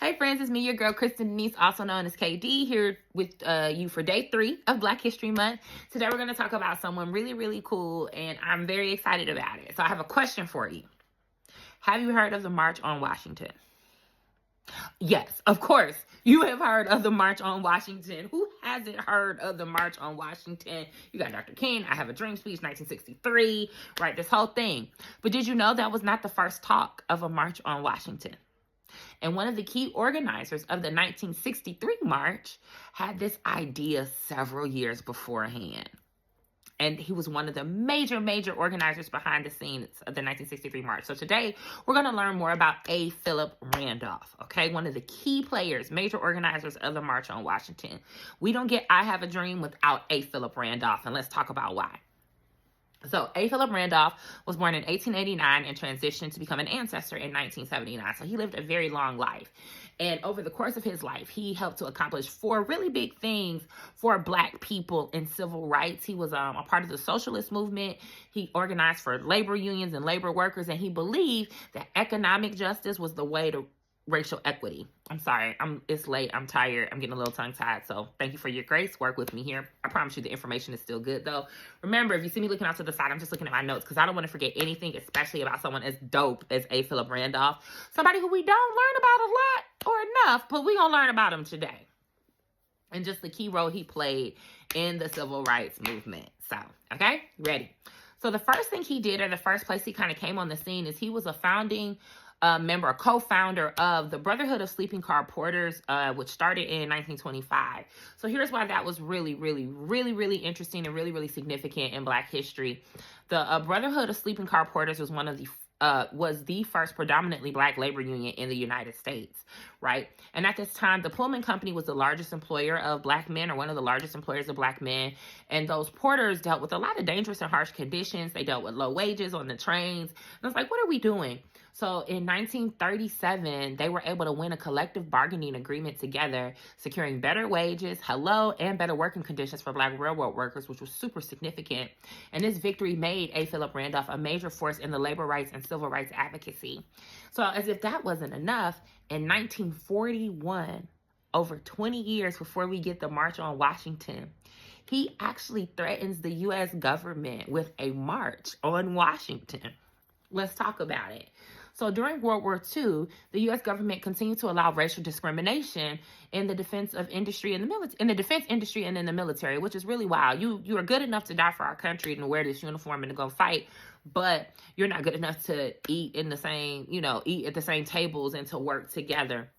Hey friends, it's me, your girl, Kristen Denise, also known as KD, here with you for day 3 of Black History Month. Today we're going to talk about someone really, really cool, and I'm very excited about it. So I have a question for you. Have you heard of the March on Washington? Yes, of course, you have heard of the March on Washington. Who hasn't heard of the March on Washington? You got Dr. King, I Have a Dream speech, 1963, right, this whole thing. But did you know that was not the first talk of a March on Washington? And one of the key organizers of the 1963 march had this idea several years beforehand. And he was one of the major organizers behind the scenes of the 1963 march. So today, we're going to learn more about A. Philip Randolph, okay? One of the key players, major organizers of the March on Washington. We don't get I Have a Dream without A. Philip Randolph, and let's talk about why. So A. Philip Randolph was born in 1889 and transitioned to become an ancestor in 1979. So he lived a very long life. And over the course of his life, he helped to accomplish 4 really big things for Black people in civil rights. He was a part of the socialist movement. He organized for labor unions and labor workers, and he believed that economic justice was the way to racial equity. I'm sorry, it's late, I'm tired, I'm getting a little tongue-tied, so thank you for your grace. Work with me here. I promise you the information is still good, though. Remember, if you see me looking out to the side, I'm just looking at my notes, because I don't want to forget anything, especially about someone as dope as A. Philip Randolph, somebody who we don't learn about a lot or enough, but we're going to learn about him today, and just the key role he played in the civil rights movement. So, okay, ready? So the first thing he did, or the first place he kind of came on the scene, is he was a founding member, a co-founder of the Brotherhood of Sleeping Car Porters, which started in 1925. So here's why that was really interesting and really significant in Black history. The Brotherhood of Sleeping Car Porters was was the first predominantly Black labor union in the United States, right? And at this time, the Pullman Company was the largest employer of Black men, or one of the largest employers of Black men. And those porters dealt with a lot of dangerous and harsh conditions. They dealt with low wages on the trains. And it's like, what are we doing? So in 1937, they were able to win a collective bargaining agreement together, securing better wages, and better working conditions for Black railroad workers, which was super significant. And this victory made A. Philip Randolph a major force in the labor rights and civil rights advocacy. So as if that wasn't enough, in 1941, over 20 years before we get the March on Washington, he actually threatens the U.S. government with a march on Washington. Let's talk about it. So during World War II, the U.S. government continued to allow racial discrimination in the defense industry and in the military, which is really wild. You are good enough to die for our country and to wear this uniform and to go fight, but you're not good enough to eat at the same tables and to work together.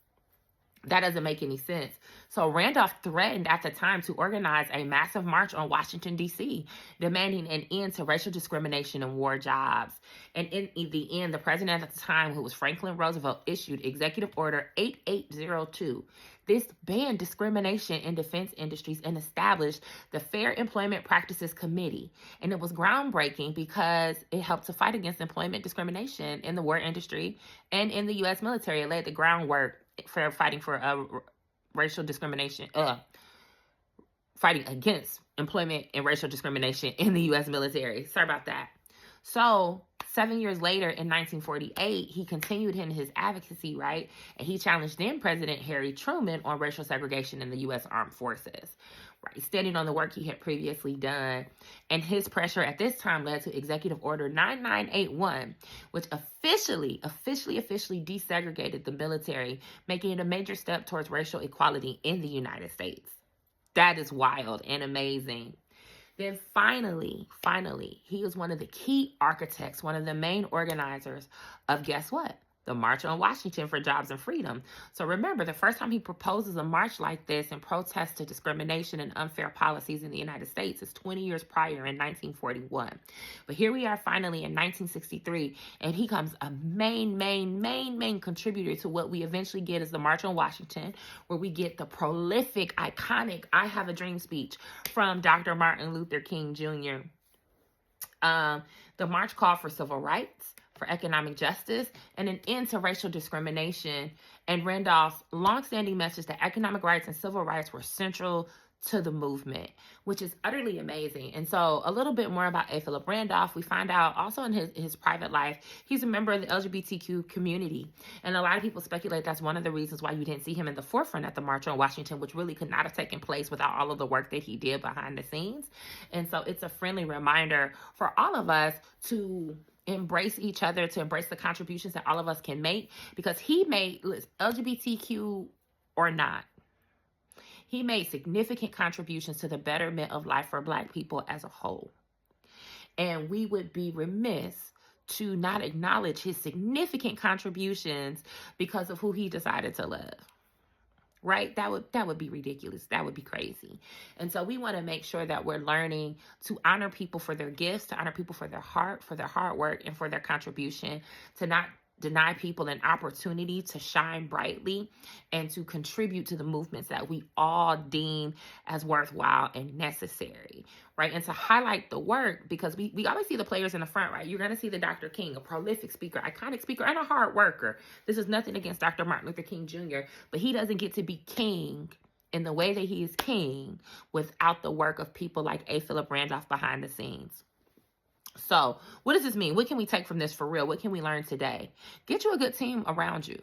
That doesn't make any sense. So Randolph threatened at the time to organize a massive march on Washington, D.C., demanding an end to racial discrimination in war jobs. And in the end, the president at the time, who was Franklin Roosevelt, issued Executive Order 8802. This banned discrimination in defense industries and established the Fair Employment Practices Committee. And it was groundbreaking because it helped to fight against employment discrimination in the war industry and in the U.S. military. It laid the groundwork for fighting for racial discrimination, fighting against employment and racial discrimination in the U.S. military. Sorry about that. So 7 years later, in 1948, he continued in his advocacy, right? And he challenged then President Harry Truman on racial segregation in the U.S. Armed Forces, right? Standing on the work he had previously done. And his pressure at this time led to Executive Order 9981, which officially desegregated the military, making it a major step towards racial equality in the United States. That is wild and amazing. Then finally, he was one of the key architects, one of the main organizers of, guess what? The March on Washington for Jobs and Freedom. So remember, the first time he proposes a march like this in protest to discrimination and unfair policies in the United States is 20 years prior in 1941. But here we are finally in 1963, and he becomes a main contributor to what we eventually get as the March on Washington, where we get the prolific, iconic I Have a Dream speech from Dr. Martin Luther King Jr. The march called for civil rights, for economic justice, and an end to racial discrimination. And Randolph's longstanding message that economic rights and civil rights were central to the movement, which is utterly amazing. And so a little bit more about A. Philip Randolph. We find out also in his private life, he's a member of the LGBTQ community. And a lot of people speculate that's one of the reasons why you didn't see him in the forefront at the March on Washington, which really could not have taken place without all of the work that he did behind the scenes. And so it's a friendly reminder for all of us to embrace each other, to embrace the contributions that all of us can make, because he made, LGBTQ or not, he made significant contributions to the betterment of life for Black people as a whole. And we would be remiss to not acknowledge his significant contributions because of who he decided to love. Right? That would be ridiculous. That would be crazy. And so we want to make sure that we're learning to honor people for their gifts, to honor people for their heart, for their hard work, and for their contribution, to not deny people an opportunity to shine brightly and to contribute to the movements that we all deem as worthwhile and necessary, right? And to highlight the work, because we always see the players in the front, right? You're going to see the Dr. King, a prolific speaker, iconic speaker, and a hard worker. This is nothing against Dr. Martin Luther King Jr., but he doesn't get to be king in the way that he is king without the work of people like A. Philip Randolph behind the scenes. So what does this mean? What can we take from this for real? What can we learn today? Get you a good team around you.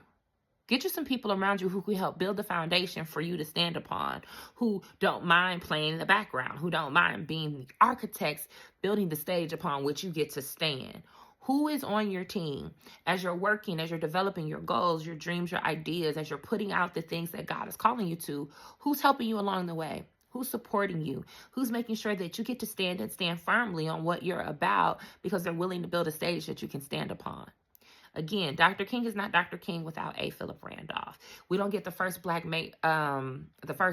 Get you some people around you who can help build the foundation for you to stand upon, who don't mind playing in the background, who don't mind being the architects, building the stage upon which you get to stand. Who is on your team as you're working, as you're developing your goals, your dreams, your ideas, as you're putting out the things that God is calling you to? Who's helping you along the way? Who's supporting you? Who's making sure that you get to stand firmly on what you're about because they're willing to build a stage that you can stand upon? Again, Dr. King is not Dr. King without A. Philip Randolph. We don't get the first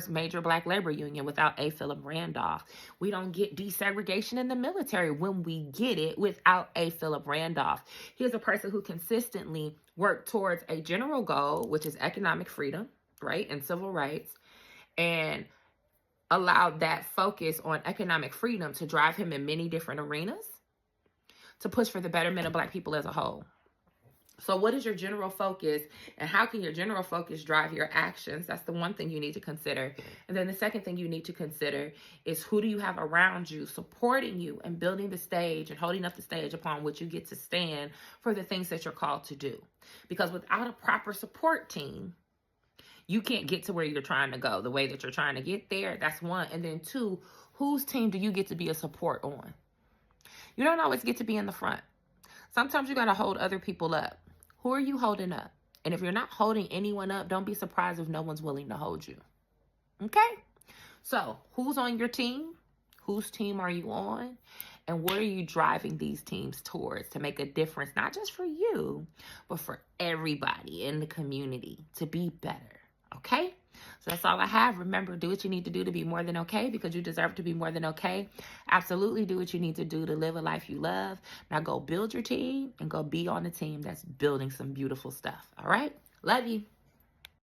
major Black labor union without A. Philip Randolph. We don't get desegregation in the military when we get it without A. Philip Randolph. He's a person who consistently worked towards a general goal, which is economic freedom, right, and civil rights, and allowed that focus on economic freedom to drive him in many different arenas to push for the betterment of Black people as a whole. So what is your general focus, and how can your general focus drive your actions? That's the one thing you need to consider. And then the second thing you need to consider is, who do you have around you supporting you and building the stage and holding up the stage upon which you get to stand for the things that you're called to do? Because without a proper support team, you can't get to where you're trying to go the way that you're trying to get there. That's one. And then two, whose team do you get to be a support on? You don't always get to be in the front. Sometimes you got to hold other people up. Who are you holding up? And if you're not holding anyone up, don't be surprised if no one's willing to hold you. Okay? So who's on your team? Whose team are you on? And what are you driving these teams towards to make a difference, not just for you, but for everybody in the community to be better? Okay? So that's all I have. Remember, do what you need to do to be more than okay, because you deserve to be more than okay. Absolutely do what you need to do to live a life you love. Now go build your team and go be on a team that's building some beautiful stuff. All right? Love you.